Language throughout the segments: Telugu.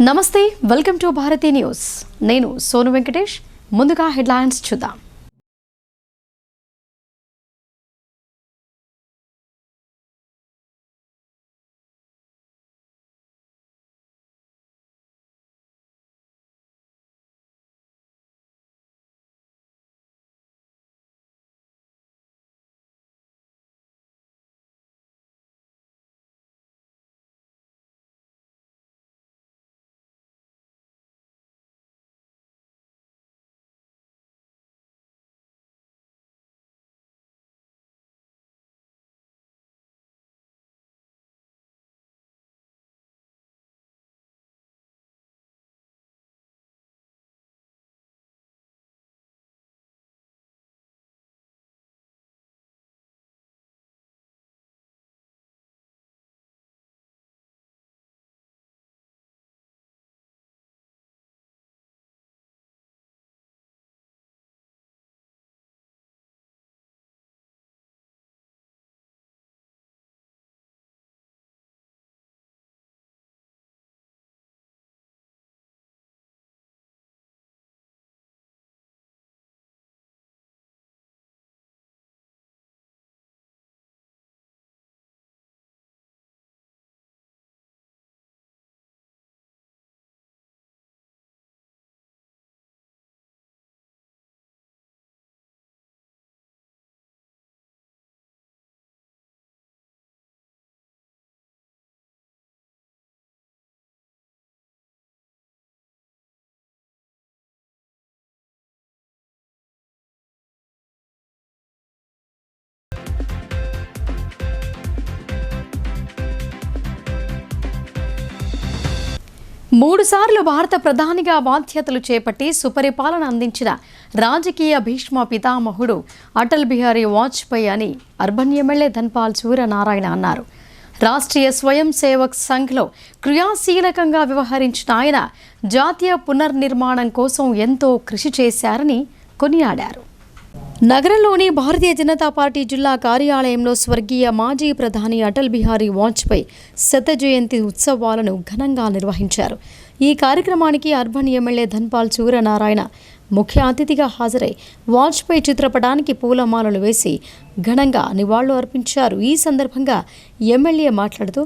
నమస్తే, వెల్కమ్ టు భారతీ న్యూస్. నేను సోను వెంకటేష్. ముందుగా హెడ్లైన్స్ చూద్దాం. మూడుసార్లు భారత ప్రధానిగా బాధ్యతలు చేపట్టి సుపరిపాలన అందించిన రాజకీయ భీష్మ పితామహుడు అటల్ బిహారీ వాజ్పేయి అని అర్బన్ ఎమ్మెల్యే ధన్పాల్ సూర్యనారాయణ అన్నారు. రాష్ట్రీయ స్వయం సేవక్ సంఘ్లో క్రియాశీలకంగా వ్యవహరించిన ఆయన జాతీయ పునర్నిర్మాణం కోసం ఎంతో కృషి చేశారని కొనియాడారు. నగరంలోని భారతీయ జనతా పార్టీ జిల్లా కార్యాలయంలో స్వర్గీయ మాజీ ప్రధాని అటల్ బిహారీ వాజ్పేయి శత జయంతి ఉత్సవాలను ఘనంగా నిర్వహించారు. ఈ కార్యక్రమానికి అర్బన్ ఎమ్మెల్యే ధన్పాల్ సూర్యనారాయణ ముఖ్య అతిథిగా హాజరై వాజ్పేయి చిత్రపటానికి పూలమాలలు వేసి ఘనంగా నివాళులు అర్పించారు. ఈ సందర్భంగా ఎమ్మెల్యే మాట్లాడుతూ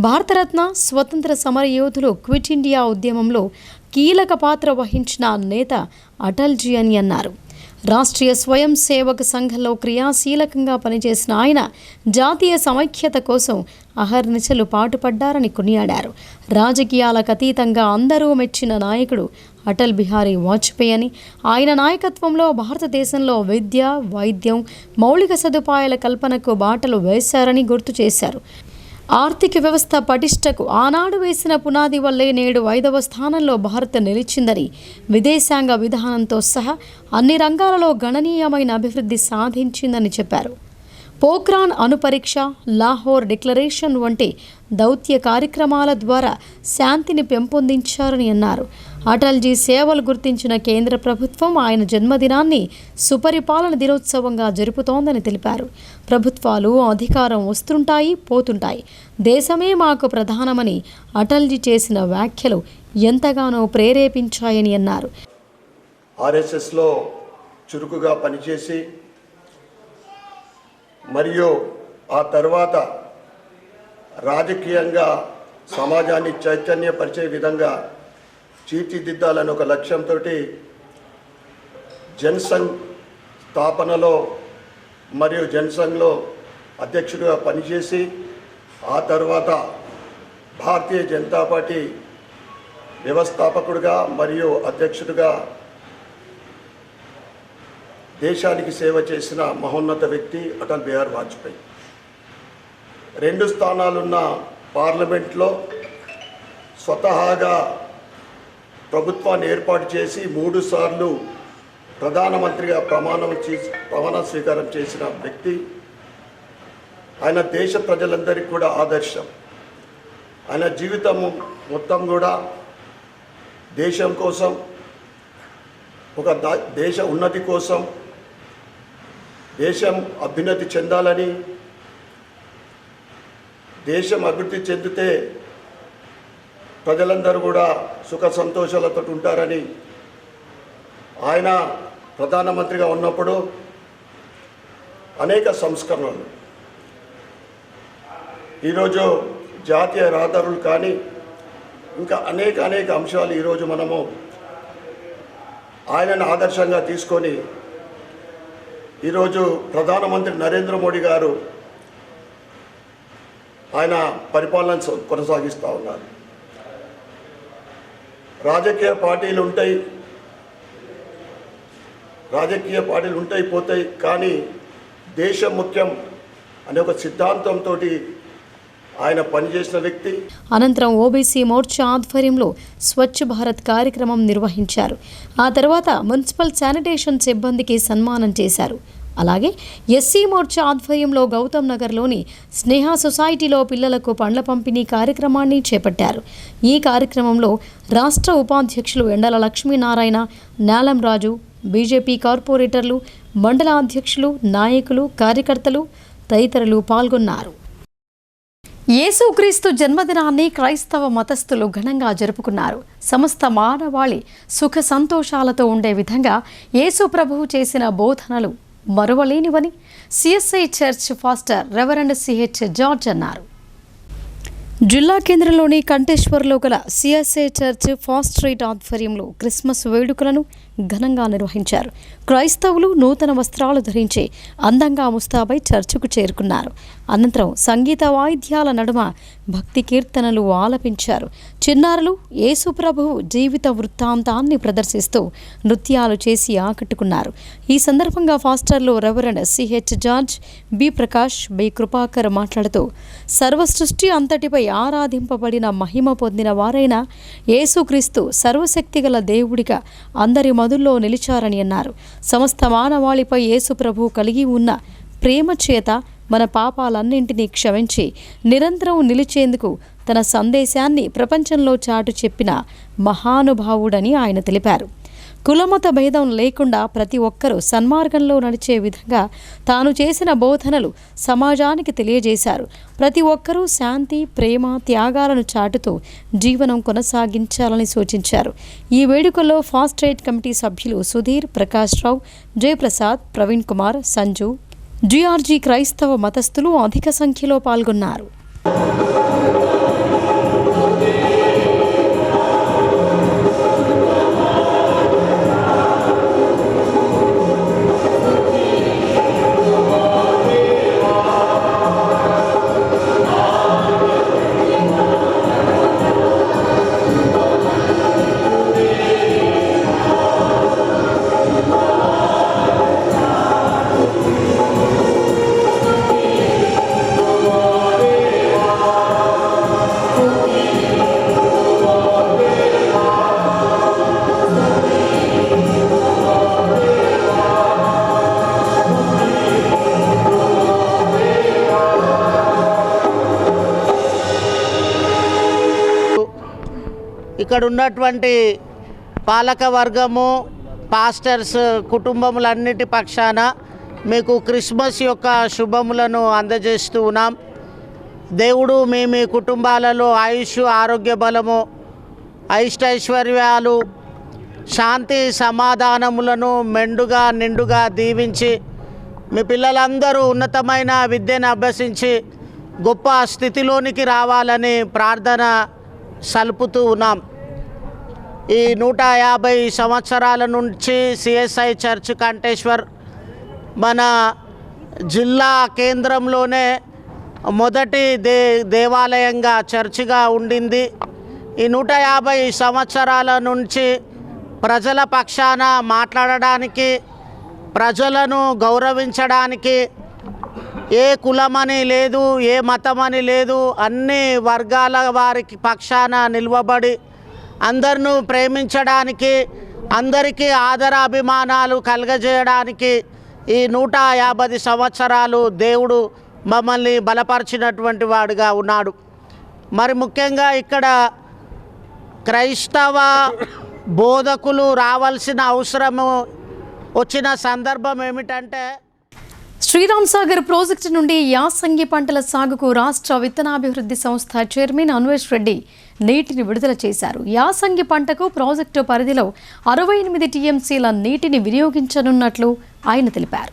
భారతరత్న స్వతంత్ర సమరయోధులు క్విట్ ఇండియా ఉద్యమంలో కీలక పాత్ర వహించిన నేత అటల్జీ అని అన్నారు. రాష్ట్రీయ స్వయం సేవక్ సంఘంలో క్రియాశీలకంగా పనిచేసిన ఆయన జాతీయ సమైక్యత కోసం అహర్నిశలు పాటుపడ్డారని కొనియాడారు. రాజకీయాలకు అతీతంగా అందరూ మెచ్చిన నాయకుడు అటల్ బిహారీ వాజ్పేయి అని, ఆయన నాయకత్వంలో భారతదేశంలో విద్య, వైద్యం, మౌలిక సదుపాయాల కల్పనకు బాటలు వేశారని గుర్తు చేశారు. ఆర్థిక వ్యవస్థ పటిష్టకు ఆనాడు వేసిన పునాది వల్లే నేడు 5వ స్థానంలో భారత్ నిలిచిందని, విదేశాంగ విధానంతో సహా అన్ని రంగాలలో గణనీయమైన అభివృద్ధి సాధించిందని చెప్పారు. పోఖ్రాన్ అణుపరీక్ష, లాహోర్ డిక్లరేషన్ వంటి దౌత్య కార్యక్రమాల ద్వారా శాంతిని పెంపొందించారని అన్నారు. అటల్జీ సేవలు గుర్తించిన కేంద్ర ప్రభుత్వం ఆయన జన్మదినాన్ని సుపరిపాలన దినోత్సవంగా జరుపుతోందని తెలిపారు. ప్రభుత్వాలు అధికారం వస్తుంటాయి, పోతుంటాయి, దేశమే మాకు ప్రధానమని అటల్జీ చేసిన వ్యాఖ్యలు ఎంతగానో ప్రేరేపించాయని అన్నారు. ఆర్ఎస్ఎస్లో చురుకుగా పనిచేసి మరియు ఆ తర్వాత రాజకీయంగా సమాజాన్ని చైతన్యపరిచే విధంగా తీర్చిదిద్దాలని ఒక లక్ష్యంతో జనసంఘ్ స్థాపనలో మరియు జనసంఘ్లో అధ్యక్షుడిగా పనిచేసి ఆ తర్వాత భారతీయ జనతా పార్టీ వ్యవస్థాపకుడిగా మరియు అధ్యక్షుడిగా దేశానికి సేవ చేసిన మహోన్నత వ్యక్తి అటల్ బిహారీ వాజ్పేయి. 2 స్థానాలున్న పార్లమెంట్లో స్వతహాగా ప్రభుత్వాన్ని ఏర్పాటు చేసి 3 సార్లు ప్రధానమంత్రిగా ప్రమాణ స్వీకారం చేసిన వ్యక్తి. ఆయన దేశ ప్రజలందరికీ కూడా ఆదర్శం. ఆయన జీవితం మొత్తం కూడా దేశం కోసం, ఒక దేశ ఉన్నతి కోసం, దేశం అభ్యున్నతి చెందాలని, దేశం అభివృద్ధి చెందితే ప్రజలందరూ కూడా సుఖ సంతోషాలతో ఉంటారని ఆయన ప్రధానమంత్రిగా ఉన్నప్పుడు అనేక సంస్కరణలు, ఈరోజు జాతీయ రహదారులు కానీ ఇంకా అనేక అంశాలు ఈరోజు మనము ఆయనను ఆదర్శంగా తీసుకొని ఈరోజు ప్రధానమంత్రి నరేంద్ర మోడీ గారు ఆయన పరిపాలన కొనసాగిస్తూ ఉన్నారు. రాజకీయ పార్టీలు ఉంటాయి పోతాయి, కానీ దేశం ముఖ్యం అనే ఒక సిద్ధాంతంతో ఆయన పనిచేసిన వ్యక్తి. అనంతరం ఓబీసీ మోర్చా ఆధ్వర్యంలో స్వచ్ఛ భారత్ కార్యక్రమం నిర్వహించారు. ఆ తర్వాత మున్సిపల్ శానిటేషన్ సిబ్బందికి సన్మానం చేశారు. అలాగే ఎస్సీ మోర్చా ఆధ్వర్యంలో గౌతమ్ నగర్లోని స్నేహ సొసైటీలో పిల్లలకు పండ్ల పంపిణీ కార్యక్రమాన్ని చేపట్టారు. ఈ కార్యక్రమంలో రాష్ట్ర ఉపాధ్యక్షులు ఎండల లక్ష్మీనారాయణ, నాలం రాజు, బీజేపీ కార్పొరేటర్లు, మండల అధ్యక్షులు, నాయకులు, కార్యకర్తలు తదితరులు పాల్గొన్నారు. యేసుక్రీస్తు జన్మదినాన్ని క్రైస్తవ మతస్థులు ఘనంగా జరుపుకున్నారు. సమస్త మానవాళి సుఖ సంతోషాలతో ఉండే విధంగా యేసు ప్రభువు చేసిన బోధనలు మరువలేనివని CSI church pastor reverend CH George అన్నారు. జిల్లా కేంద్రంలోని కంటేశ్వర్లో గల సిఎస్ఐ చర్చ్ ఫాస్ట్ స్ట్రీట్ ఆధ్వర్యంలో క్రిస్మస్ వేడుకలను ఘనంగా నిర్వహించారు. క్రైస్తవులు నూతన వస్త్రాలు ధరించి అందంగా ముస్తాబై చర్చికు చేరుకున్నారు. అనంతరం సంగీత వాయిద్యాల నడుమ భక్తి కీర్తనలు ఆలపించారు. చిన్నారులు యేసు ప్రభువు జీవిత వృత్తాంతాన్ని ప్రదర్శిస్తూ నృత్యాలు చేసి ఆకట్టుకున్నారు. ఈ సందర్భంగా ఫాస్టర్లు reverend CH George, B Prakash, B Krupakar మాట్లాడుతూ సర్వ సృష్టి అంతటిపై ఆరాధింపబడిన మహిమ పొందిన వారైన యేసుక్రీస్తు సర్వశక్తిగల దేవుడిగా అందరి మధుల్లో నిలిచారని అన్నారు. సమస్త మానవాళిపై యేసు ప్రభువు కలిగి ఉన్న ప్రేమ చేత మన పాపాలన్నింటినీ క్షమించి నిరంతరం నిలిచేందుకు తన సందేశాన్ని ప్రపంచంలో చాటు చెప్పిన మహానుభావుడని ఆయన తెలిపారు. కులమత భేదం లేకుండా ప్రతి ఒక్కరూ సన్మార్గంలో నడిచే విధంగా తాను చేసిన బోధనలు సమాజానికి తెలియజేశారు. ప్రతి ఒక్కరూ శాంతి, ప్రేమ, త్యాగాలను చాటుతూ జీవనం కొనసాగించాలని సూచించారు. ఈ వేడుకల్లో ఫాస్ట్ ట్రైట్ కమిటీ సభ్యులు సుధీర్, ప్రకాష్ రావు, జయప్రసాద్, ప్రవీణ్ కుమార్, సంజు, జిఆర్జీ క్రైస్తవ మతస్థులు అధిక సంఖ్యలో పాల్గొన్నారు. ఇక్కడ ఉన్నటువంటి పాలక వర్గము, పాస్టర్స్, కుటుంబములన్నిటి పక్షాన మీకు క్రిస్మస్ యొక్క శుభములను అందజేస్తూ ఉన్నాం. దేవుడు మీ కుటుంబాలలో ఆయుష్, ఆరోగ్య బలము, ఐష్టైశ్వర్యాలు, శాంతి, సమాధానములను మెండుగా నిండుగా దీవించి మీ పిల్లలందరూ ఉన్నతమైన విద్యను అభ్యసించి గొప్ప స్థితిలోనికి రావాలని ప్రార్థన సలుపుతూ ఉన్నాం. ఈ 150 సంవత్సరాల నుంచి సిఎస్ఐ చర్చ్ కంటేశ్వర్ మన జిల్లా కేంద్రంలోనే మొదటి దేవాలయంగా చర్చిగా ఉండింది. ఈ 150 సంవత్సరాల నుంచి ప్రజల పక్షాన మాట్లాడడానికి, ప్రజలను గౌరవించడానికి ఏ కులమని లేదు, ఏ మతమని లేదు, అన్ని వర్గాల వారికి పక్షాన నిలవబడి అందరినూ ప్రేమించడానికి, అందరికీ ఆదరాభిమానాలు కలగజేయడానికి ఈ 150 సంవత్సరాలు దేవుడు మమ్మల్ని బలపరిచినటువంటి వాడుగా ఉన్నాడు. మరి ముఖ్యంగా ఇక్కడ క్రైస్తవ బోధకులు రావాల్సిన అవసరము వచ్చిన సందర్భం ఏమిటంటే, శ్రీరామ్ సాగర్ ప్రాజెక్టు నుండి యాసంగి పంటల సాగుకు రాష్ట్ర విత్తనాభివృద్ధి సంస్థ చైర్మన్ అన్వేష్ రెడ్డి నీటిని విడుదల చేశారు. యాసంగి పంటకు ప్రాజెక్టు పరిధిలో 68 టీఎంసీల నీటిని వినియోగించనున్నట్లు ఆయన తెలిపారు.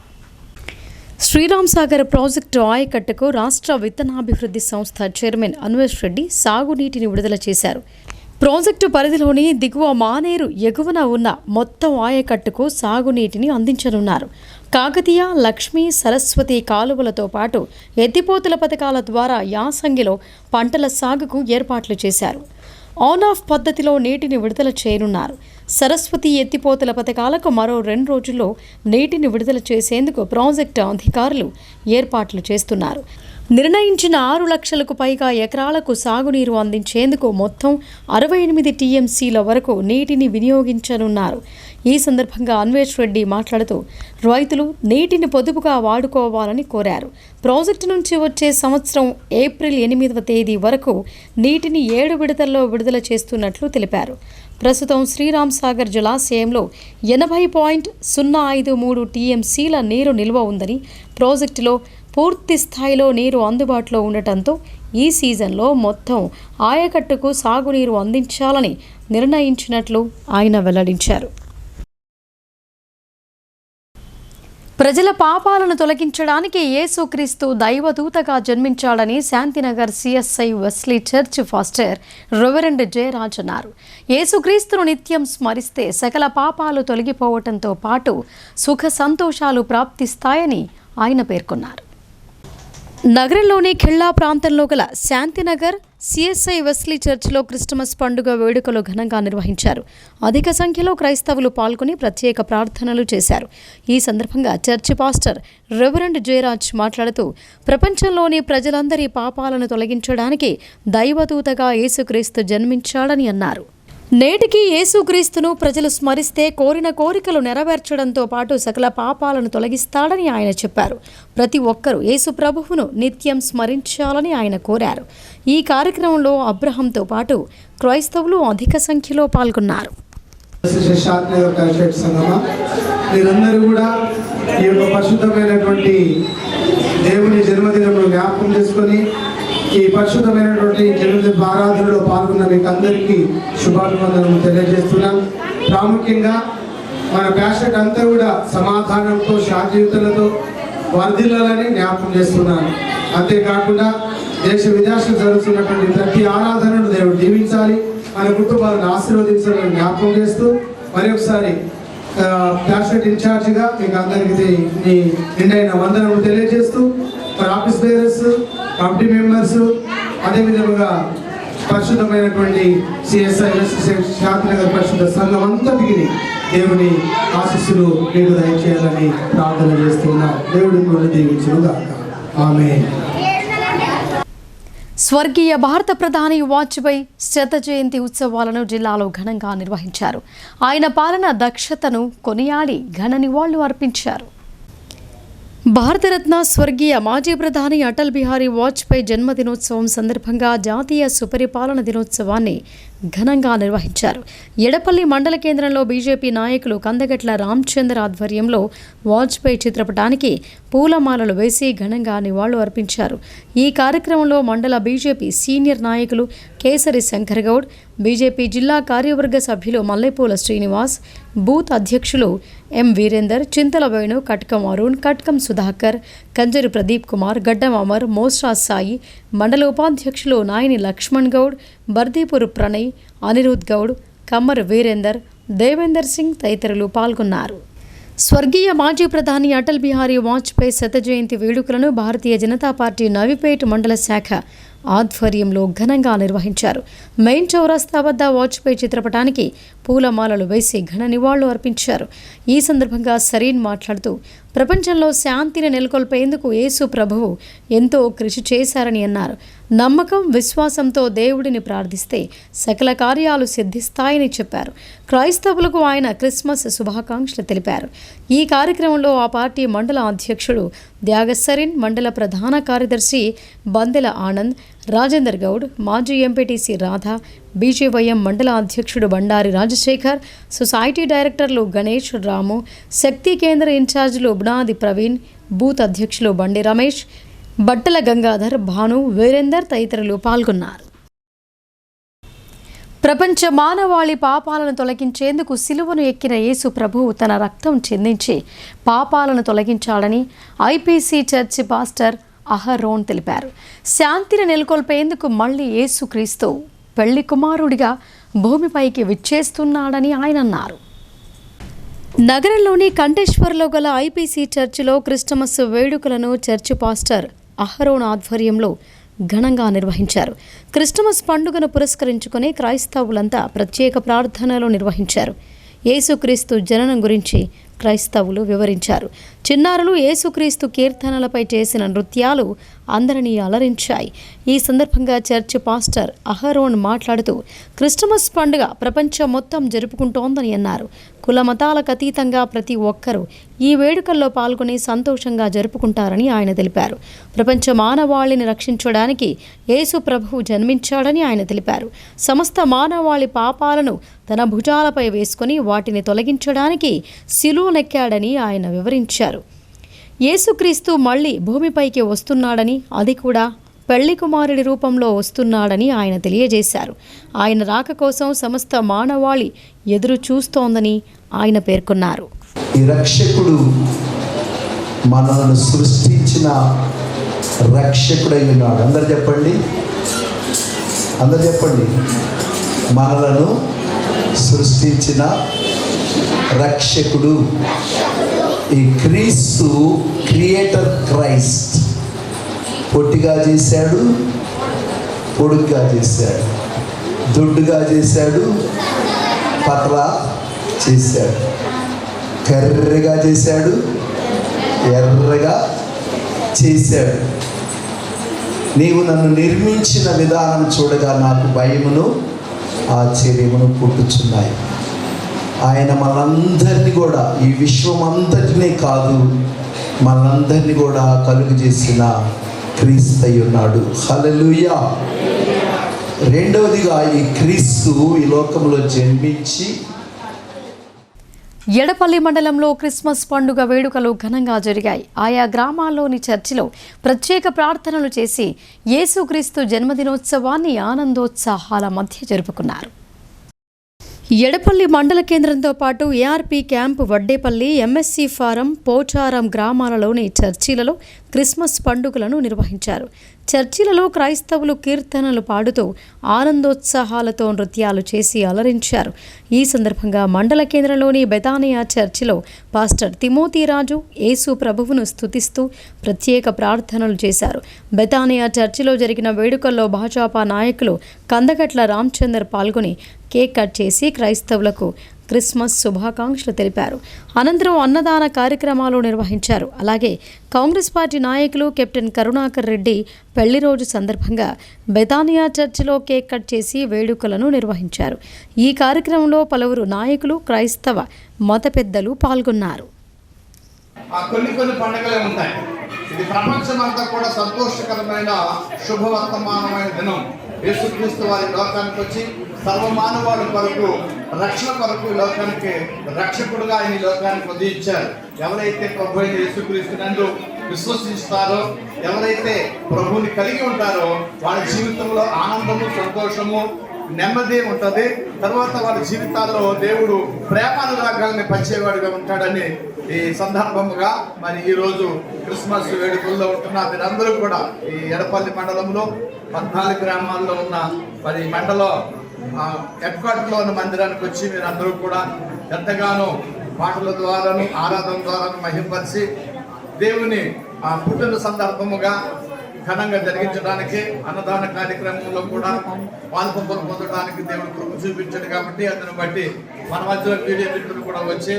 శ్రీరామ్ సాగర్ ప్రాజెక్టు ఆయకట్టుకు రాష్ట్ర విత్తనాభివృద్ధి సంస్థ చైర్మన్ అన్వేష్ రెడ్డి సాగునీటిని విడుదల చేశారు. ప్రాజెక్టు పరిధిలోని దిగువ మానేరు ఎగువన ఉన్న మొత్తం ఆయకట్టుకు సాగునీటిని అందించనున్నారు. కాకతీయ, లక్ష్మీ, సరస్వతి కాలువలతో పాటు ఎత్తిపోతల పథకాల ద్వారా యాసంగిలో పంటల సాగుకు ఏర్పాట్లు చేశారు. ఆన్ ఆఫ్ పద్ధతిలో నీటిని విడుదల చేయనున్నారు. సరస్వతి ఎత్తిపోతల పథకాలకు మరో 2 రోజుల్లో నీటిని విడుదల చేసేందుకు ప్రాజెక్టు అధికారులు ఏర్పాట్లు చేస్తున్నారు. నిర్ణయించిన 6 లక్షలకు పైగా ఎకరాలకు సాగునీరు అందించేందుకు మొత్తం 68 టీఎంసీల వరకు నీటిని వినియోగించనున్నారు. ఈ సందర్భంగా అన్వేష్ రెడ్డి మాట్లాడుతూ రైతులు నీటిని పొదుపుగా వాడుకోవాలని కోరారు. ప్రాజెక్టు నుంచి వచ్చే సంవత్సరం ఏప్రిల్ 8వ తేదీ వరకు నీటిని 7 విడతల్లో విడుదల చేస్తున్నట్లు తెలిపారు. ప్రస్తుతం శ్రీరామ్ సాగర్ జలాశయంలో 80.053 టీఎంసీల నీరు నిల్వ ఉందని, ప్రాజెక్టులో పూర్తి స్థాయిలో నీరు అందుబాటులో ఉండటంతో ఈ సీజన్లో మొత్తం ఆయకట్టుకు సాగునీరు అందించాలని నిర్ణయించినట్లు ఆయన వెల్లడించారు. ప్రజల పాపాలను తొలగించడానికి యేసుక్రీస్తు దైవదూతగా జన్మించాడని Shantinagar CSI Wesley church pastor reverend Jayaraj అన్నారు. యేసుక్రీస్తును నిత్యం స్మరిస్తే సకల పాపాలు తొలగిపోవటంతో పాటు సుఖ సంతోషాలు ప్రాప్తిస్తాయని ఆయన పేర్కొన్నారు. నగరంలోని ఖిల్లా ప్రాంతంలో గల శాంతినగర్ సిఎస్ఐ వెస్లీ చర్చ్లో క్రిస్టమస్ పండుగ వేడుకలు ఘనంగా నిర్వహించారు. అధిక సంఖ్యలో క్రైస్తవులు పాల్గొని ప్రత్యేక ప్రార్థనలు చేశారు. ఈ సందర్భంగా చర్చి పాస్టర్ రెవరెండ్ జయరాజ్ మాట్లాడుతూ ప్రపంచంలోని ప్రజలందరి పాపాలను తొలగించడానికి దైవదూతగా యేసుక్రీస్తు జన్మించాడని అన్నారు. నేటికి యేసుక్రీస్తును ప్రజలు స్మరిస్తే కోరిన కోరికలు నెరవేర్చడంతో పాటు సకల పాపాలను తొలగిస్తాడని ఆయన చెప్పారు. ప్రతి ఒక్కరూ యేసు ప్రభువును నిత్యం స్మరించాలని ఆయన కోరారు. ఈ కార్యక్రమంలో అబ్రహంతో పాటు క్రైస్తవులు అధిక సంఖ్యలో పాల్గొన్నారు. మీరందరూ కూడా ఈ యొక్క పరిశుద్ధమైనటువంటి దేవుని జన్మదినంలో జ్ఞాపకం చేసుకొని ఈ పరిశుద్ధమైనటువంటి జన్మదిన ఆరాధనలో పాల్గొన్న మీకు అందరికీ శుభాభివందనలు తెలియజేస్తున్నాం. ప్రాముఖ్యంగా మన ప్యాషెట్ అంతా కూడా సమాధానంతో, శాంతియుతలతో వర్ధిల్లాలని జ్ఞాపకం చేస్తున్నాను. అంతేకాకుండా దేశ విదేశాలు జరుగుతున్నటువంటి ప్రతి ఆరాధనను దేవుడు దీవించాలి, మన కుటుంబాలను ఆశీర్వదించాలని జ్ఞాపకం చేస్తూ మరొకసారి ప్యాషెట్ ఇన్ఛార్జిగా మీకు అందరికీ మీ నిండైన వందనము తెలియజేస్తూ మన ఆఫీస్ బేరర్స్, కమిటీ మెంబర్స్, అదేవిధంగా పరిశుద్ధమైనటువంటి సిఎస్ఐ శాంతినగర్ పరిశుద్ధ సంఘం అంతటికి దేవుని ఆశీస్సులు మీకు దయచేయాలని ప్రార్థన చేస్తున్నాం. దేవుడిని కూడా దీవించుగాక. ఆమేన్. స్వర్గీయ భారత ప్రధాని వాజ్పేయి శత జయంతి ఉత్సవాలను జిల్లాలో ఘనంగా నిర్వహించారు. ఆయన పాలన దక్షతను కొనియాడి ఘన నివాళులు అర్పించారు. భారతరత్న స్వర్గీయ మాజీ ప్రధాని అటల్ బిహారీ వాజ్పేయి జన్మదినోత్సవం సందర్భంగా జాతీయ సుపరిపాలన దినోత్సవాన్ని ఘనంగా నిర్వహించారు. ఎడపల్లి మండల కేంద్రంలో బీజేపీ నాయకులు కందగట్ల రామచంద్ర ఆధ్వర్యంలో వాజ్పేయి చిత్రపటానికి పూలమాలలు వేసి ఘనంగా నివాళులు అర్పించారు. ఈ కార్యక్రమంలో మండల బీజేపీ సీనియర్ నాయకులు కేసరి శంకర్ గౌడ్, బీజేపీ జిల్లా కార్యవర్గ సభ్యులు మల్లెపూల శ్రీనివాస్, బూత్ అధ్యక్షులు ఎం వీరేందర్, చింతల వేణు, కట్కం అరుణ్, కట్కం సుధాకర్, కంజరి ప్రదీప్ కుమార్, గడ్డం అమర్, మోస్రా సాయి, మండల ఉపాధ్యక్షులు నాయని లక్ష్మణ్ గౌడ్, బర్దీపూర్ ప్రణయ్, అనిరుద్ గౌడ్, కమ్మర్ వీరేందర్, దేవేందర్ సింగ్ తదితరులు పాల్గొన్నారు. స్వర్గీయ మాజీ ప్రధాని అటల్ బిహారీ వాజ్పేయి శత జయంతి వేడుకలను భారతీయ జనతా పార్టీ నవిపేట్ మండల శాఖ ఆధ్వర్యంలో ఘనంగా నిర్వహించారు. మెయిన్ చౌరస్తా వద్ద వాజ్పేయి చిత్రపటానికి పూలమాలలు వేసి ఘన నివాళులు అర్పించారు. ఈ సందర్భంగా సరీన్ మాట్లాడుతూ ప్రపంచంలో శాంతిని నెలకొల్పేందుకు యేసు ప్రభువు ఎంతో కృషి చేశారని అన్నారు. నమ్మకం, విశ్వాసంతో దేవుడిని ప్రార్థిస్తే సకల కార్యాలు సిద్ధిస్తాయని చెప్పారు. క్రైస్తవులకు ఆయన క్రిస్మస్ శుభాకాంక్షలు తెలిపారు. ఈ కార్యక్రమంలో ఆ పార్టీ మండల అధ్యక్షుడు త్యాగసరిన్, మండల ప్రధాన కార్యదర్శి బందెల ఆనంద్, రాజేందర్ గౌడ్, మాజీ ఎంపీటీసీ రాధా, బీజేవైఎం మండల అధ్యక్షుడు బండారి రాజశేఖర్, సొసైటీ డైరెక్టర్లు గణేష్, రాము, శక్తి కేంద్ర ఇన్ఛార్జీలు బునాది ప్రవీణ్, బూత్ అధ్యక్షులు బండి రమేష్, బట్టల గంగాధర్, భాను, వీరేందర్ తదితరులు పాల్గొన్నారు. ప్రపంచ మానవాళి పాపాలను తొలగించేందుకు సిలువను ఎక్కిన యేసు ప్రభువు తన రక్తం చిందించి పాపాలను తొలగించాడని ఐపీసీ చర్చి పాస్టర్ అహరోన్ తెలిపారు. శాంతిని నెలకొల్పేందుకు మళ్లీ యేసుక్రీస్తు పెళ్లి కుమారుడిగా భూమిపైకి విచ్చేస్తున్నాడని ఆయన అన్నారు. నగరంలోని కంఠేశ్వర్లో గల ఐపీసీ చర్చిలో క్రిస్టమస్ వేడుకలను చర్చి పాస్టర్ అహరోన్ ఆధ్వర్యంలో ఘనంగా నిర్వహించారు. క్రిస్టమస్ పండుగను పురస్కరించుకుని క్రైస్తవులంతా ప్రత్యేక ప్రార్థనలు నిర్వహించారు. యేసుక్రీస్తు జననం గురించి క్రైస్తవులు వివరించారు. చిన్నారులు యేసుక్రీస్తు కీర్తనలపై చేసిన నృత్యాలు అందరినీ అలరించాయి. ఈ సందర్భంగా చర్చి పాస్టర్ అహరోన్ మాట్లాడుతూ క్రిస్టమస్ పండుగ ప్రపంచం మొత్తం జరుపుకుంటోందని అన్నారు. కుల మతాలకు అతీతంగా ప్రతి ఒక్కరూ ఈ వేడుకల్లో పాల్గొని సంతోషంగా జరుపుకుంటారని ఆయన తెలిపారు. ప్రపంచ మానవాళిని రక్షించడానికి యేసు ప్రభువు జన్మించాడని ఆయన తెలిపారు. సమస్త మానవాళి పాపాలను తన భుజాలపై వేసుకుని వాటిని తొలగించడానికి సిలువనెక్కాడని ఆయన వివరించారు. యేసుక్రీస్తు మళ్ళీ భూమిపైకి వస్తున్నాడని, అది కూడా పెళ్లి కుమారుడి రూపంలో వస్తున్నాడని ఆయన తెలియజేశారు. ఆయన రాక కోసం సమస్త మానవాళి ఎదురు చూస్తోందని ఆయన పేర్కొన్నారు. ఈ రక్షకుడు మనల్ని సృష్టించిన రక్షకుడై ఉన్నాడు. అందరు చెప్పండి, మనలను సృష్టించిన రక్షకుడు. ఈ క్రీస్తు క్రియేటర్ క్రైస్ట్ పొట్టిగా చేశాడు, పొడుగ్గా చేశాడు, దొడ్డుగా చేశాడు, పతలా చేశాడు, కర్రెగా చేశాడు, ఎర్రగా చేశాడు. నీవు నన్ను నిర్మించిన విధానం చూడగా నాకు భయమును ఆశ్చర్యమును పుట్టుచున్నాయి. ఆయన మనందరినీ కూడా, ఈ విశ్వం అంతటినే కాదు, మనందరినీ కూడా కలుగు చేసిన క్రీస్తు అయి ఉన్నాడు. హల్లెలూయా. రెండవదిగా ఈ క్రీస్తు ఈ లోకంలో జన్మించి ఎడపల్లి మండలంలో క్రిస్మస్ పండుగ వేడుకలు ఘనంగా జరిగాయి. ఆయా గ్రామాల్లోని చర్చిలో ప్రత్యేక ప్రార్థనలు చేసి యేసుక్రీస్తు జన్మదినోత్సవాన్ని ఆనందోత్సాహాల మధ్య జరుపుకున్నారు. ఎడపల్లి మండల కేంద్రంతో పాటు ARP camp, Vaddepalli, MSC farm, Pocharam గ్రామాలలోని చర్చిలలో క్రిస్మస్ పండుగలను నిర్వహించారు. చర్చిలలో క్రైస్తవులు కీర్తనలు పాడుతూ ఆనందోత్సాహాలతో నృత్యాలు చేసి అలరించారు. ఈ సందర్భంగా మండల కేంద్రంలోని బెతానియా చర్చిలో పాస్టర్ తిమోతిరాజు యేసు ప్రభువును స్తుతిస్తూ ప్రత్యేక ప్రార్థనలు చేశారు. బెతానియా చర్చిలో జరిగిన వేడుకల్లో భాజపా నాయకులు కందగట్ల రామచందర్ పాల్గొని కేక్ కట్ చేసి క్రైస్తవులకు క్రిస్మస్ శుభాకాంక్షలు తెలిపారు. అనంతరం అన్నదాన కార్యక్రమాలు నిర్వహించారు. అలాగే కాంగ్రెస్ పార్టీ నాయకులు కెప్టెన్ కరుణాకర్ రెడ్డి పెళ్లి రోజు సందర్భంగా బెతానియా చర్చిలో కేక్ కట్ చేసి వేడుకలను నిర్వహించారు. ఈ కార్యక్రమంలో పలువురు నాయకులు, క్రైస్తవ మత పెద్దలు పాల్గొన్నారు. కొన్ని పండుగలే ఉంటాయి. ఇది ప్రపంచమంతా కూడా సంతోషకరమైన శుభవర్తమానమైన దినం. యేసుక్రీస్తు వారి లోకానికి వచ్చి సర్వమానవాళి కొరకు, రక్షణ కొరకు ఈ లోకానికి రక్షకుడుగా ఆయన ఈ లోకానికి ఉదయించారు. ఎవరైతే ప్రభు అయిన యేసుక్రీస్తు నందు విశ్వసిస్తారో, ఎవరైతే ప్రభువుని కలిగి ఉంటారో వాళ్ళ జీవితంలో ఆనందము, సంతోషము, నెమ్మది ఉంటుంది. తర్వాత వాళ్ళ జీవితాల్లో దేవుడు ప్రేమానురాగాల్ని పంచేవాడుగా ఉంటాడని ఈ సందర్భముగా మరి ఈరోజు క్రిస్మస్ వేడుకల్లో ఉంటున్న మీరందరూ కూడా ఈ ఎడపల్లి మండలంలో 14 గ్రామాల్లో ఉన్న మరి మండలం హెడ్ క్వార్టర్లో ఉన్న మందిరానికి వచ్చి మీరందరూ కూడా ఎంతగానో పాటల ద్వారాను, ఆరాధన ద్వారాను మహింపరిచి దేవుని పుట్టిన సందర్భముగా ఘనంగా జరిగించడానికి, అన్నదాన కార్యక్రమంలో కూడా పాల్పొంపులు పొందడానికి దేవుడు కృప చూపించాడు. కాబట్టి అందును బట్టి మన మధ్యలో మీడియా మిత్రులు కూడా వచ్చి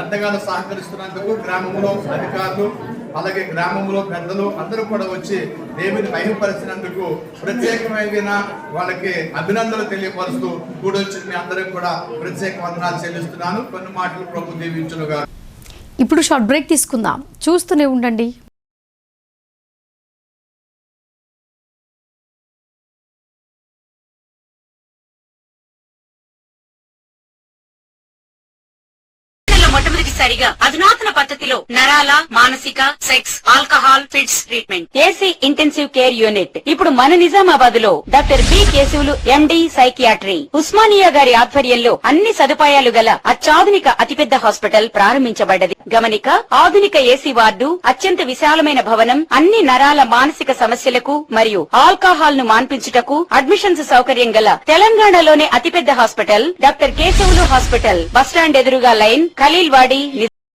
ఎంతగానో సహకరిస్తున్నందుకు గ్రామంలో అధికారులు, అలాగే గ్రామంలో పెద్దలు అందరూ కూడా వచ్చి దేవుని మహిమపరిచినందుకు ప్రత్యేకమైన వాళ్ళకి అభినందనలు తెలియపరుస్తూ కూడొచ్చి మీ అందరికి కూడా ప్రత్యేక వందనాలు చెల్లిస్తున్నాను. కొన్ని మాటలు ప్రభు దీవించునుగా. ఇప్పుడు షార్ట్ బ్రేక్ తీసుకుందాం, చూస్తూనే ఉండండి. మొట్టమొదటి తొలిసారిగా అధునాతన పద్ధతిలో నరాల, మానసిక, sex, alcohol, fits treatment, AC intensive care unit ఇప్పుడు మన నిజామాబాద్ లో doctor B Keshavulu MD psychiatry, Osmania గారి ఆధ్వర్యంలో అన్ని సదుపాయాలు గల అత్యాధునిక అతిపెద్ద హాస్పిటల్ ప్రారంభించబడ్డది. గమనిక, ఆధునిక ఏసీ వార్డు, అత్యంత విశాలమైన భవనం, అన్ని నరాల మానసిక సమస్యలకు మరియు ఆల్కహాల్ ను మాన్పించుటకు అడ్మిషన్స్ సౌకర్యం గల తెలంగాణలోనే అతిపెద్ద hospital doctor Keshavulu hospital, bus stand ఎదురుగా లైన్, ఖలీల్వాడి.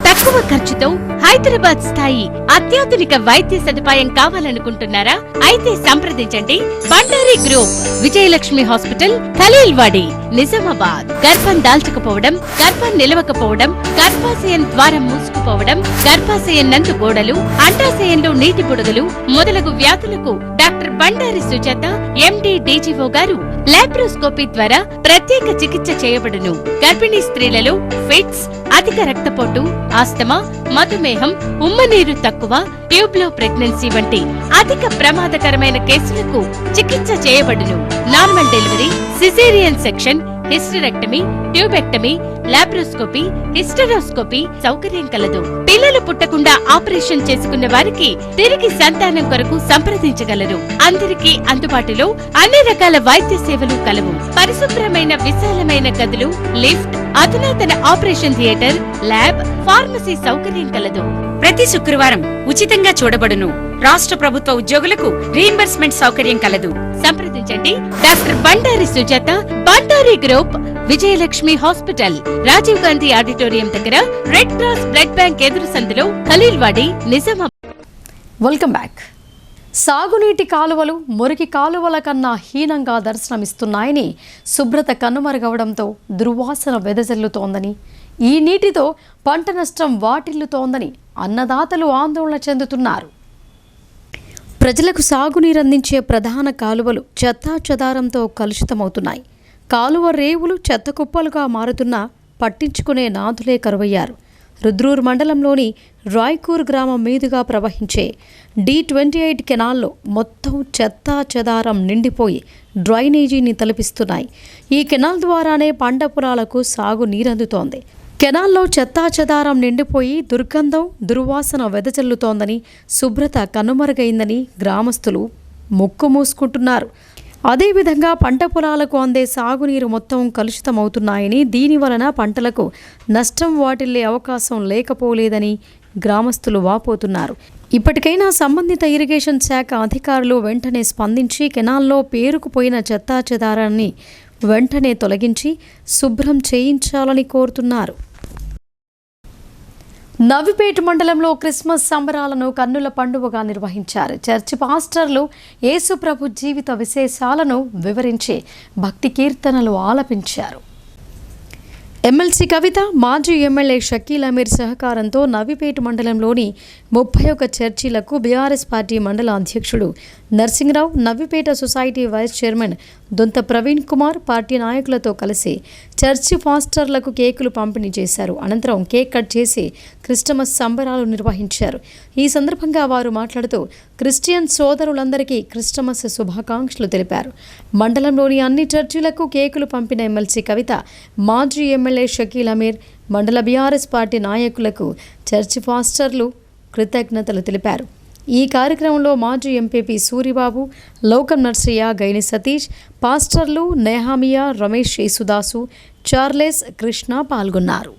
తక్కువ ఖర్చుతో హైదరాబాద్ స్థాయి అత్యాధునిక వైద్య సదుపాయం కావాలనుకుంటున్నారా? అయితే సంప్రదించండి బండారి గ్రూప్, విజయలక్ష్మి హాస్పిటల్, ఖలీల్వాడి, నిజామాబాద్. గర్భం దాల్చకపోవడం, గర్భం నిలవకపోవడం, గర్భాశయం ద్వారం మూసుకుపోవడం, గర్భాశయం నందు గోడలు, అండాశయంలో నీటి బుడగలు మొదలగు వ్యాధులకు డాక్టర్ బండారి సుజాత ఎండి డీజీఓ గారు లాప్రోస్కోపీ ద్వారా ప్రత్యేక చికిత్స చేయబడును. గర్భిణీ స్త్రీలలో ఫిట్స్, అధిక రక్తపోటు, ఆస్తమా, మధుమేహం, ఉమ్మనీరు తక్కువ, ట్యూబ్లో ప్రెగ్నెన్సీ వంటి అధిక ప్రమాదకరమైన కేసులకు చికిత్స చేయబడును. Normal delivery, caesarean section, hysterectomy, tubectomy, laparoscopy, hysteroscopy సౌకర్యం కలదు. పిల్లలు పుట్టకుండా ఆపరేషన్ చేసుకున్న వారికి తిరిగి సంతానం కొరకు సంప్రదించగలరు. అందరికీ అందుబాటులో అన్ని రకాల వైద్య సేవలు కలవు. పరిశుభ్రమైన విశాలమైన గదులు, లిఫ్ట్, అధునాతన ఆపరేషన్ థియేటర్, ల్యాబ్, ఫార్మసీ సౌకర్యం కలదు. ప్రతి శుక్రవారం ఉచితంగా చూడబడును. రాష్ట్ర ప్రభుత్వ ఉద్యోగులకు రీయింబర్స్మెంట్ సౌకర్యం కలదు. సంప్రదించండి doctor Bandari Sujatha, Bandari group, Vijayalakshmi hospital, Rajiv Gandhi auditorium దగ్గర, రెడ్ క్రాస్ బ్లడ్ బ్యాంక్ ఎదురు సందులో, ఖలీల్వాడి, నిజామాబాద్. Welcome back. సాగునీటి కాలువలు మురికి కాలువల కన్నా హీనంగా దర్శనమిస్తున్నాయని, శుభ్రత కనుమరుగవడంతో దుర్వాసన వెదజల్లుతోందని, ఈ నీటితో పంట నష్టం వాటిల్లుతోందని అన్నదాతలు ఆందోళన చెందుతున్నారు. ప్రజలకు సాగునీరందించే ప్రధాన కాలువలు చెత్తాచెదారంతో కలుషితమవుతున్నాయి. కాలువ రేవులు చెత్త కుప్పలుగా మారుతున్నా పట్టించుకునే నాథులే కరువయ్యారు. రుద్రూర్ మండలంలోని రాయ్కూర్ గ్రామం మీదుగా ప్రవహించే D28 కెనాల్లో మొత్తం చెత్తా చెదారం నిండిపోయి డ్రైనేజీని తలపిస్తున్నాయి. ఈ కెనాల్ ద్వారానే పంట పొలాలకు సాగు నీరందుతోంది. కెనాల్లో చెత్తా చెదారం నిండిపోయి దుర్గంధం, దుర్వాసన వెదజల్లుతోందని, శుభ్రత కనుమరుగైందని గ్రామస్తులు ముక్కు మూసుకుంటున్నారు. అదేవిధంగా పంట పొలాలకు అందే సాగునీరు మొత్తం కలుషితమవుతున్నాయని, దీని వలన పంటలకు నష్టం వాటిల్లే అవకాశం లేకపోలేదని గ్రామస్తులు వాపోతున్నారు. ఇప్పటికైనా సంబంధిత ఇరిగేషన్ శాఖ అధికారులు వెంటనే స్పందించి కెనాల్లో పేరుకుపోయిన చెత్తా చెదారాన్ని వెంటనే తొలగించి శుభ్రం చేయించాలని కోరుతున్నారు. నవిపేట మండలంలో క్రిస్మస్ సంబరాలను కన్నుల పండుగగా నిర్వహించారు. చర్చి పాస్టర్లు యేసుప్రభు జీవిత విశేషాలను వివరించి భక్తి కీర్తనలు ఆలపించారు. ఎమ్మెల్సీ కవిత, మాజీ ఎమ్మెల్యే షకీల్ అమీర్ సహకారంతో నవిపేట మండలంలోని 31 చర్చిలకు బీఆర్ఎస్ పార్టీ మండల అధ్యక్షుడు Narsingarao, Navipet society vice chairman Donta Praveen Kumar party నాయకులతో కలిసి చర్చి పాస్టర్లకు కేకులు పంపిణీ చేశారు. అనంతరం కేక్ కట్ చేసి క్రిస్టమస్ సంబరాలు నిర్వహించారు. ఈ సందర్భంగా వారు మాట్లాడుతూ క్రిస్టియన్ సోదరులందరికీ క్రిస్టమస్ శుభాకాంక్షలు తెలిపారు. మండలంలోని అన్ని చర్చిలకు కేకులు పంపిన ఎమ్మెల్సీ కవిత, మాజీ ఎమ్మెల్యే షకీల్ అమీర్, మండల బీఆర్ఎస్ పార్టీ నాయకులకు చర్చి పాస్టర్లు కృతజ్ఞతలు తెలిపారు. ఈ కార్యక్రమంలో మాజీ ఎంపీపీ సూరిబాబు, లోకం నర్సయ్య, గైని సతీష్, పాస్టర్లు నెహామియా, రమేష్, యేసుదాసు, చార్లెస్, కృష్ణ పాల్గొన్నారు.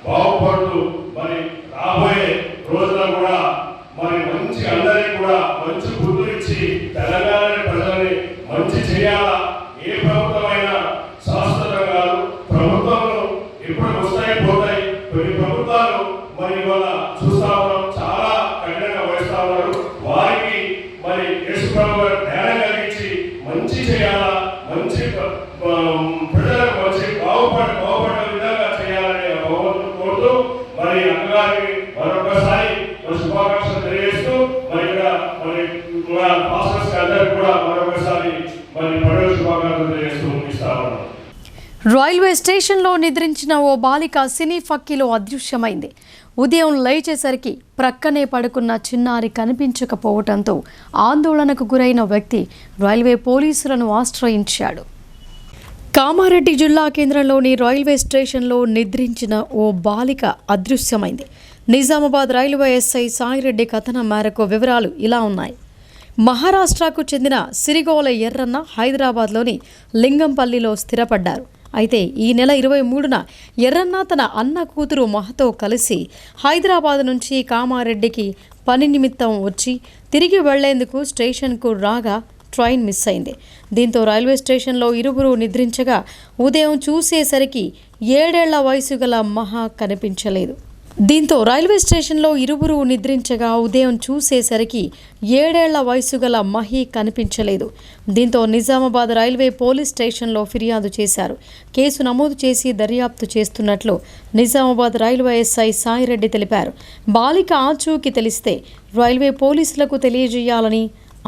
బాగుపడుతూ మరి రాబోయే రోజుల్లో కూడా మరి మంచి అందరికీ కూడా మంచి బుద్ధులు ఇచ్చి తెలంగాణ ప్రజల్ని మంచి చేయాలా. ఏ ప్రభుత్వమైనా శాశ్వతం కాదు. ప్రభుత్వాలు ఎప్పుడు వస్తాయి పోతాయి. కొన్ని ప్రభుత్వాలు మరి ఇవాళ చూస్తా ఉన్నాం, చాలా కఠినంగా వహిస్తా ఉన్నారు. వారికి మరి యేసుప్రభు గారు ధ్యానం కలిగించి మంచి చేయాలా, మంచి ప్రజలకు మంచి బాగుపడే విధంగా చేయాలని భగవంతుడు కోరుతూ మరి అక్కగారికి రైల్వే స్టేషన్లో నిద్రించిన ఓ బాలిక సినీ ఫక్కీలో అదృశ్యమైంది. ఉదయం లేచేసరికి ప్రక్కనే పడుకున్న చిన్నారి కనిపించకపోవడంతో ఆందోళనకు గురైన వ్యక్తి రైల్వే పోలీసులను ఆశ్రయించాడు. కామారెడ్డి జిల్లా కేంద్రంలోని రైల్వే స్టేషన్లో నిద్రించిన ఓ బాలిక అదృశ్యమైంది. నిజామాబాద్ రైల్వే ఎస్ఐ సాయిరెడ్డి కథనం మేరకు వివరాలు ఇలా ఉన్నాయి. మహారాష్ట్రకు చెందిన సిరిగోల ఎర్రన్న హైదరాబాద్లోని లింగంపల్లిలో స్థిరపడ్డారు. అయితే ఈ నెల 23న ఎర్రన్న తన అన్న కూతురు మహతో కలిసి హైదరాబాద్ నుంచి కామారెడ్డికి పని నిమిత్తం వచ్చి తిరిగి వెళ్లేందుకు స్టేషన్కు రాగా ట్రైన్ మిస్ అయింది. దీంతో రైల్వే స్టేషన్లో ఇరువురు నిద్రించగా ఉదయం చూసేసరికి 7 ఏళ్ల వయసు గల మహా కనిపించలేదు. దీంతో నిజామాబాద్ రైల్వే పోలీస్ స్టేషన్లో ఫిర్యాదు చేశారు. కేసు నమోదు చేసి దర్యాప్తు చేస్తున్నట్లు నిజామాబాద్ రైల్వే ఎస్ఐ సాయిరెడ్డి తెలిపారు. బాలిక ఆచూకీ తెలిస్తే రైల్వే పోలీసులకు తెలియజేయాలని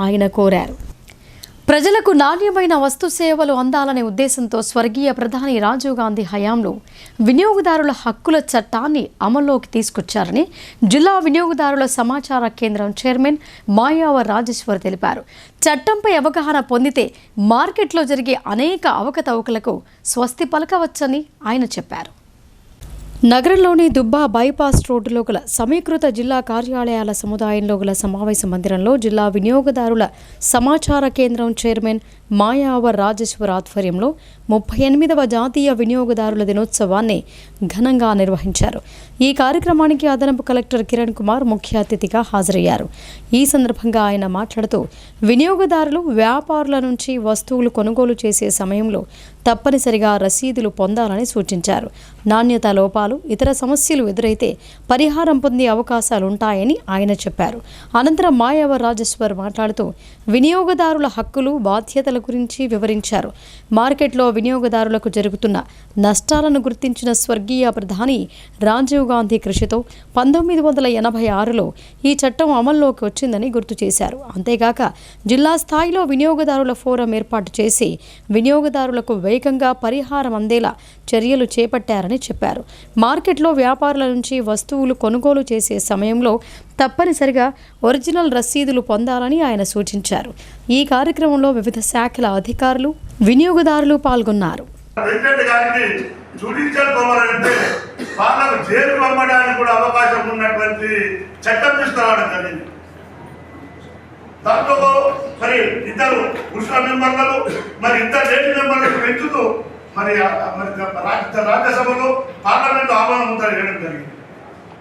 ఆయన కోరారు. ప్రజలకు నాణ్యమైన వస్తు సేవలు అందాలనే ఉద్దేశంతో స్వర్గీయ ప్రధాని రాజీవ్ గాంధీ హయాంలో వినియోగదారుల హక్కుల చట్టాన్ని అమల్లోకి తీసుకొచ్చారని జిల్లా వినియోగదారుల సమాచార కేంద్రం చైర్మన్ మాయావ రాజేశ్వర్ తెలిపారు. చట్టంపై అవగాహన పొందితే మార్కెట్లో జరిగే అనేక అవకతవకలకు స్వస్తి పలకవచ్చని ఆయన చెప్పారు. నగరంలోని దుబ్బా బైపాస్ రోడ్డులో గల సమీకృత జిల్లా కార్యాలయాల సముదాయంలో గల సమావేశ మందిరంలో జిల్లా వినియోగదారుల సమాచార కేంద్రం చైర్మన్ మాయావ రాజేశ్వర్ ఆధ్వర్యంలో 38వ జాతీయ వినియోగదారుల దినోత్సవాన్ని ఘనంగా నిర్వహించారు. ఈ కార్యక్రమానికి అదనపు కలెక్టర్ కిరణ్ కుమార్ ముఖ్య అతిథిగా హాజరయ్యారు. ఈ సందర్భంగా ఆయన మాట్లాడుతూ వినియోగదారులు వ్యాపారుల నుంచి వస్తువులు కొనుగోలు చేసే సమయంలో తప్పనిసరిగా రసీదులు పొందాలని సూచించారు. నాణ్యత లోపాలు, ఇతర సమస్యలు ఎదురైతే పరిహారం పొందే అవకాశాలుంటాయని ఆయన చెప్పారు. అనంతరం మాయావ రాజేశ్వర్ మాట్లాడుతూ వినియోగదారుల హక్కులు, బాధ్యతల గురించి వివరించారు. మార్కెట్లో వినియోగదారులకు జరుగుతున్న నష్టాలను గుర్తించిన స్వర్గీయ ప్రధాని రాజీవ్ గాంధీ కృషితో 1986లో ఈ చట్టం అమల్లోకి వచ్చిందని గుర్తు చేశారు. అంతేగాక జిల్లా స్థాయిలో వినియోగదారుల ఫోరం ఏర్పాటు చేసి వినియోగదారులకు వేగంగా పరిహారం అందేలా చర్యలు చేపట్టారని చెప్పారు. మార్కెట్లో వ్యాపారుల నుంచి వస్తువులు కొనుగోలు చేసే సమయంలో తప్పనిసరిగా ఒరిజినల్ రసీదులు పొందాలని ఆయన సూచించారు. ఈ కార్యక్రమంలో వివిధ శాఖల అధికారులు, వినియోగదారులు పాల్గొన్నారు. జుడిషియల్ పవర్ అంటే వాళ్ళకు జైలు పంపడానికి కూడా అవకాశం ఉన్నటువంటి చట్టం తీసుకురావడం జరిగింది. దాంట్లో మరి 2 పురుషుల మెంబర్లను మరి 2 లేడీ మెంబర్లకు పెంచుతూ మరి రాజ్యసభలో పార్లమెంటు ఆహ్వానం చేయడం జరిగింది.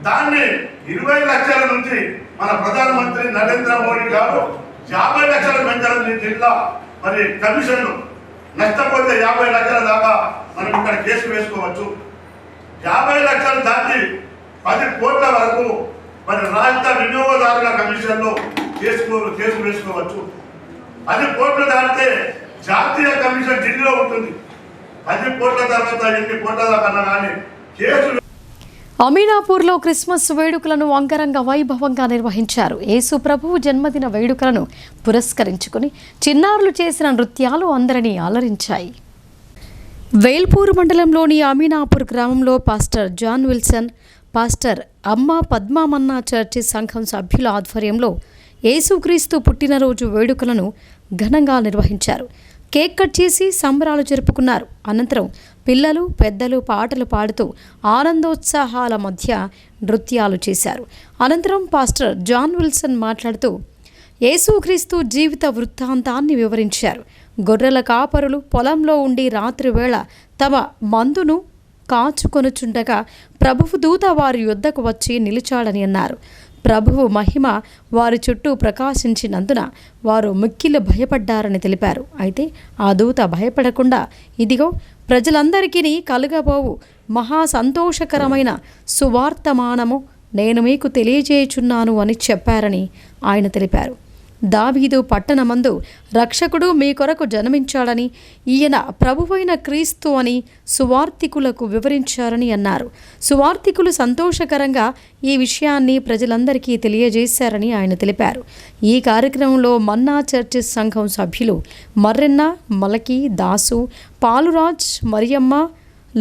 దాన్ని 20 లక్షల నుంచి మన ప్రధానమంత్రి నరేంద్ర మోడీ గారు 50 లక్షల పెంచడం జిల్లా మరి కమిషన్లు నష్టపోతే 50 లక్షల దాకా మనం ఇక్కడ కేసు వేసుకోవచ్చు. 50 లక్షలు దాటి 10 కోట్ల వరకు మరి రాష్ట్ర వినియోగదారుల కమిషన్లో కేసు వేసుకోవచ్చు. 10 కోట్లు దాటితే జాతీయ కమిషన్ ఢిల్లీలో ఉంటుంది. 10 కోట్ల తర్వాత ఎన్ని కోట్ల దాకా కానీ కేసు. అమీనాపూర్లో క్రిస్మస్ వేడుకలను అంగరంగ వైభవంగా నిర్వహించారు. యేసు ప్రభువు జన్మదిన వేడుకలను పురస్కరించుకుని చిన్నారులు చేసిన నృత్యాలు అందరినీ అలరించాయి. వేల్పూర్ మండలంలోని అమీనాపూర్ గ్రామంలో పాస్టర్ జాన్ విల్సన్, పాస్టర్ అమ్మ పద్మామన్న చర్చి సంఘం సభ్యుల ఆధ్వర్యంలో యేసుక్రీస్తు పుట్టినరోజు వేడుకలను ఘనంగా నిర్వహించారు. కేక్ కట్ చేసి సంబరాలు జరుపుకున్నారు. అనంతరం పిల్లలు, పెద్దలు పాటలు పాడుతూ ఆనందోత్సాహాల మధ్య నృత్యాలు చేశారు. అనంతరం పాస్టర్ జాన్ విల్సన్ మాట్లాడుతూ యేసుక్రీస్తు జీవిత వృత్తాంతాన్ని వివరించారు. గొర్రెల కాపరులు పొలంలో ఉండి రాత్రి వేళ తమ మందును కాచుకొనుచుండగా ప్రభువు దూత వారి యొద్దకు వచ్చి నిలిచాడని అన్నారు. ప్రభువు మహిమ వారి చుట్టూ ప్రకాశించినందున వారు మిక్కిలి భయపడ్డారని తెలిపారు. అయితే ఆ దూత భయపడకుండా ఇదిగో ప్రజలందరికీ కలుగబోవు మహా సంతోషకరమైన సువార్తమానము నేను మీకు తెలియజేయుచున్నాను అని చెప్పారని ఆయన తెలిపారు. దావీదు పట్టణమందు రక్షకుడు మీ కొరకు జన్మించాడని, ఈయన ప్రభువైన క్రీస్తు అని సువార్తికులకు వివరించారని అన్నారు. సువార్తికులు సంతోషకరంగా ఈ విషయాన్ని ప్రజలందరికీ తెలియజేశారని ఆయన తెలిపారు. ఈ కార్యక్రమంలో మన్నా చర్చిస్ సంఘం సభ్యులు మర్రెన్న, మలకి, దాసు, పాలురాజ్, మరియమ్మ,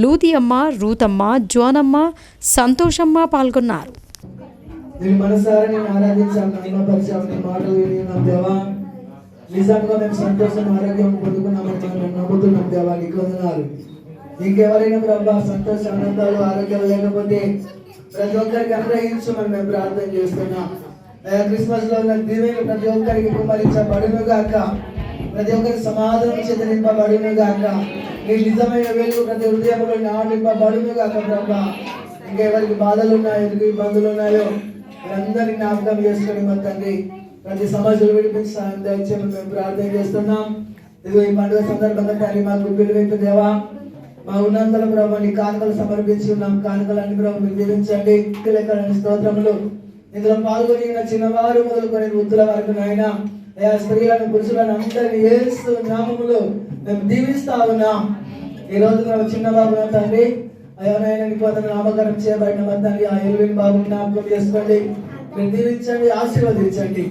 లూదియమ్మ, రూతమ్మ, జోనమ్మ, సంతోషమ్మ పాల్గొన్నారు. నేను మనసారా నేను ఆరాధించాను, మహిమపరిచాను. నీ మాటలు విన్నాం దేవా. నిజంగా మేము సంతోషం, ఆరోగ్యం పొందుకున్నామని మేము నమ్ముతున్నాం దేవా. నీకు వందనాలు. ఇంకెవరైనా ప్రభా సంతోష ఆనందాలు ఆరోగ్యాలు లేకపోతే ప్రతి ఒక్కరికి అనుగ్రహించమని మేము ప్రార్థన చేస్తున్నాం. క్రిస్మస్ లో ఉన్న దీవెనలు ప్రతి ఒక్కరికి కుమరించబడును గాక. ప్రతి ఒక్కరికి సమాధానం చేత నింపబడును గాక. నీ నిజమైన వెలుగు ప్రతి హృదయంలో నింపబడును గాక ప్రభా. ఇంకెవరికి బాధలు ఉన్నాయో, ఎవరికి ఇబ్బందులు ఉన్నాయో అందరినీ జ్ఞాపకం చేసుకుని మా తండ్రి ప్రతి సమస్యలు విడిపించి సాయం దయచేయమని మేము ప్రార్థన చేస్తున్నాం. ఇదిగో ఈ పండుగ సందర్భంగా తండ్రి మాకు పిలువైపు దేవా, మా ఉన్నంతల ప్రభావ నీ కానుకలు సమర్పించి ఉన్నాం. కానుకలన్నీ ప్రభావ మీరు దీవించండి. స్తోత్రములు ఇందులో పాల్గొని చిన్నవారు మొదలుకొని వృద్ధుల వరకు నాయన స్త్రీలను పురుషులను అందరినీ యేసు నామములో మేము దీవిస్తా ఉన్నాం. ఈ రోజు మేము చిన్న బాబు తండ్రి అయ్యానైనా నామకరణం చేయబడిన మా తండ్రి ఆ ఎల్విన్ బాబు జ్ఞాపకం చేసుకోండి. మీరు దీవించండి, ఆశీర్వదించండి.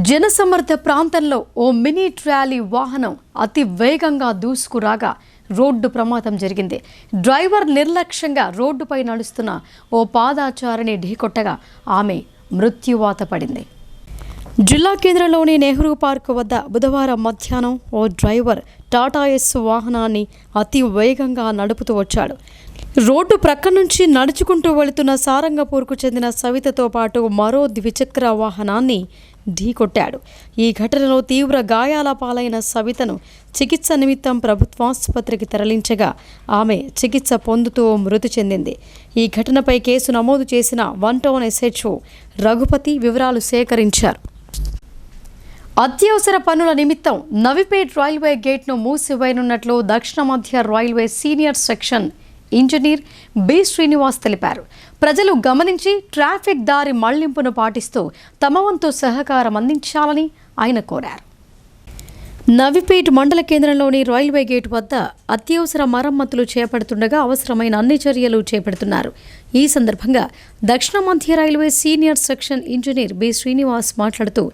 జనసమ్మర్ద ప్రాంతంలో ఓ మినీ ట్రాలీ వాహనం అతి వేగంగా దూసుకురాగా రోడ్డు ప్రమాదం జరిగింది. డ్రైవర్ నిర్లక్ష్యంగా రోడ్డుపై నడుస్తున్న ఓ పాదాచారిని ఢీకొట్టగా ఆమె మృత్యువాత పడింది. జిల్లా కేంద్రంలోని నెహ్రూ పార్క్ వద్ద బుధవారం మధ్యాహ్నం ఓ డ్రైవర్ టాటా ఎస్ వాహనాన్ని అతి వేగంగా నడుపుతూ వచ్చాడు. రోడ్డు ప్రక్క నుంచి నడుచుకుంటూ వెళుతున్న సారంగపూర్కు చెందిన సవితతో పాటు మరో ద్విచక్ర వాహనాన్ని ఢీకొట్టాడు. ఈ ఘటనలో తీవ్ర గాయాల పాలైన సవితను చికిత్స నిమిత్తం ప్రభుత్వాసుపత్రికి తరలించగా ఆమె చికిత్స పొందుతూ మృతి చెందింది. ఈ ఘటనపై కేసు నమోదు చేసిన 1 టౌన్ SHO రఘుపతి వివరాలు సేకరించారు. అత్యవసర పనుల నిమిత్తం నవిపేట్ రైల్వే గేట్ను మూసివేయనున్నట్లు దక్షిణ మధ్య railway senior section engineer B Srinivas తెలిపారు. ప్రజలు గమనించి ట్రాఫిక్ దారి మళ్లింపును పాటిస్తూ తమ వంతు సహకారం అందించాలని ఆయన కోరారు. నవిపేట్ మండల కేంద్రంలోని రైల్వే గేట్ వద్ద అత్యవసర మరమ్మతులు చేపడుతుండగా అవసరమైన అన్ని చర్యలు చేపడుతున్నారు. ఈ సందర్భంగా దక్షిణ మధ్య railway senior section engineer B Srinivas మాట్లాడుతూ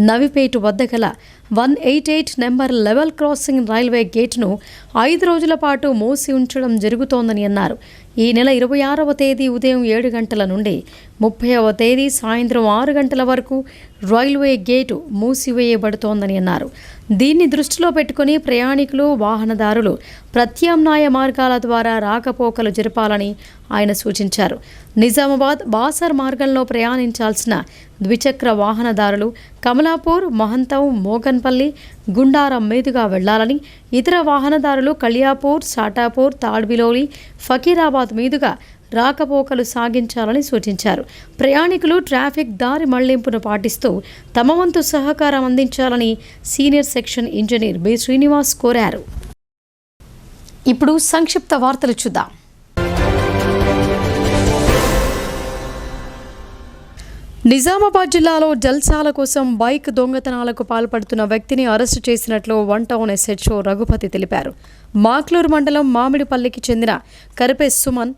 నవిపేట్ వద్ద గల 188 నెంబర్ లెవెల్ క్రాసింగ్ రైల్వే గేట్ను 5 రోజుల పాటు మూసి ఉంచడం జరుగుతోందని అన్నారు. ఈ నెల 26వ తేదీ ఉదయం 7 గంటల నుండి 30వ తేదీ సాయంత్రం 6 గంటల వరకు రైల్వే గేటు మూసివేయబడుతోందని అన్నారు. దీన్ని దృష్టిలో పెట్టుకుని ప్రయాణికులు, వాహనదారులు ప్రత్యామ్నాయ మార్గాల ద్వారా రాకపోకలు జరపాలని ఆయన సూచించారు. నిజామాబాద్ బాసర్ మార్గంలో ప్రయాణించాల్సిన ద్విచక్ర వాహనదారులు కమలాపూర్, మహంతం, మోగన్పల్లి, గుండారం మీదుగా వెళ్లాలని, ఇతర వాహనదారులు కళ్యాపూర్, సాటాపూర్, తాడ్బిలోలి, ఫకీరాబాద్ మీదుగా రాకపోకలు సాగించాలని సూచించారు. ప్రయాణికులు ట్రాఫిక్ దారి మళ్లింపును పాటిస్తూ తమ వంతు సహకారం అందించాలని senior section engineer B Srinivas కోరారు. ఇప్పుడు సంక్షిప్త వార్తలు చూద్దాం. నిజామాబాద్ జిల్లాలో జల్సాల కోసం బైక్ దొంగతనాలకు పాల్పడుతున్న వ్యక్తిని అరెస్టు చేసినట్లు 1 టౌన్ SHO రఘుపతి తెలిపారు. మాక్లూరు మండలం మామిడిపల్లికి చెందిన కరిపే సుమన్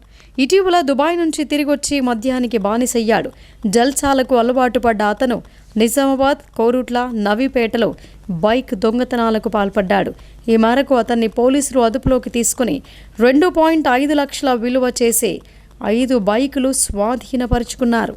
ఇటీవల దుబాయ్ నుంచి తిరిగొచ్చి మద్యానికి బానిసయ్యాడు. జల్సాలకు అలవాటు పడ్డ అతను నిజామాబాద్, కోరుట్ల, నవీపేటలో బైక్ దొంగతనాలకు పాల్పడ్డాడు. ఈ మేరకు అతన్ని పోలీసులు అదుపులోకి తీసుకుని 2.5 లక్షల విలువ చేసే 5 బైకులు స్వాధీనపరుచుకున్నారు.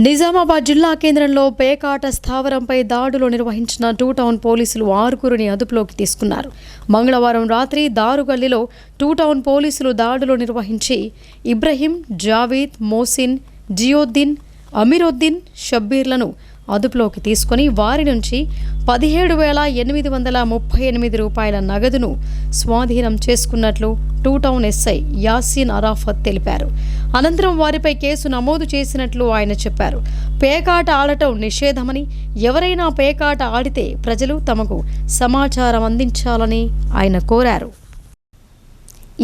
నిజామాబాద్ జిల్లా కేంద్రంలో పేకాట స్థావరంపై దాడులు నిర్వహించిన 2 టౌన్ పోలీసులు 6గురిని అదుపులోకి తీసుకున్నారు. మంగళవారం రాత్రి దారుగల్లిలో 2 టౌన్ పోలీసులు దాడులు నిర్వహించి ఇబ్రహీం, జావీద్, మోసిన్, జియోద్దీన్, అమీరుద్దీన్, షబ్బీర్లను అదుపులోకి తీసుకుని వారి నుంచి 17,838 రూపాయల నగదును స్వాధీనం చేసుకున్నట్లు 2 టౌన్ SI యాసిన్ అరాఫత్ తెలిపారు. అనంతరం వారిపై కేసు నమోదు చేసినట్లు ఆయన చెప్పారు. పేకాట ఆడటం నిషేధమని, ఎవరైనా పేకాట ఆడితే ప్రజలు తమకు సమాచారం అందించాలని ఆయన కోరారు.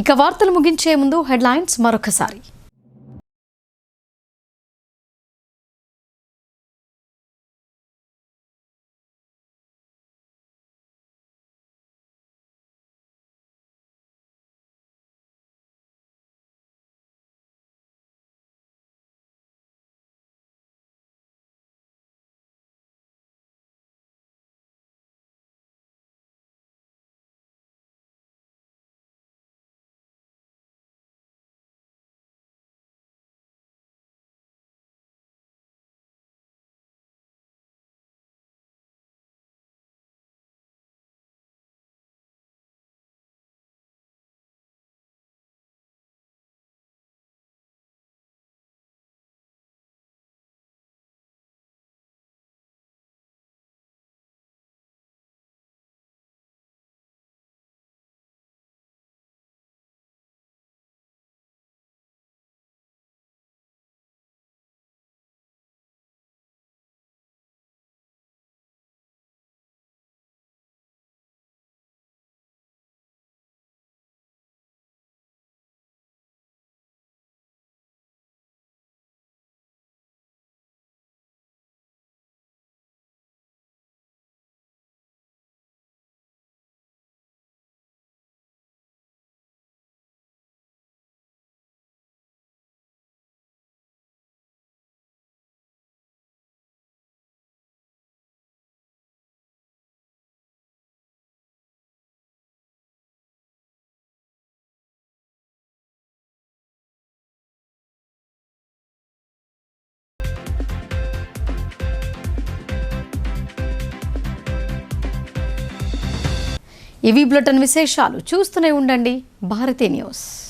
ఇక వార్తలు ముగించే ముందు హెడ్లైన్స్ మరొకసారి. ఇవి బులెటిన్ విశేషాలు. చూస్తూనే ఉండండి భారతీ న్యూస్.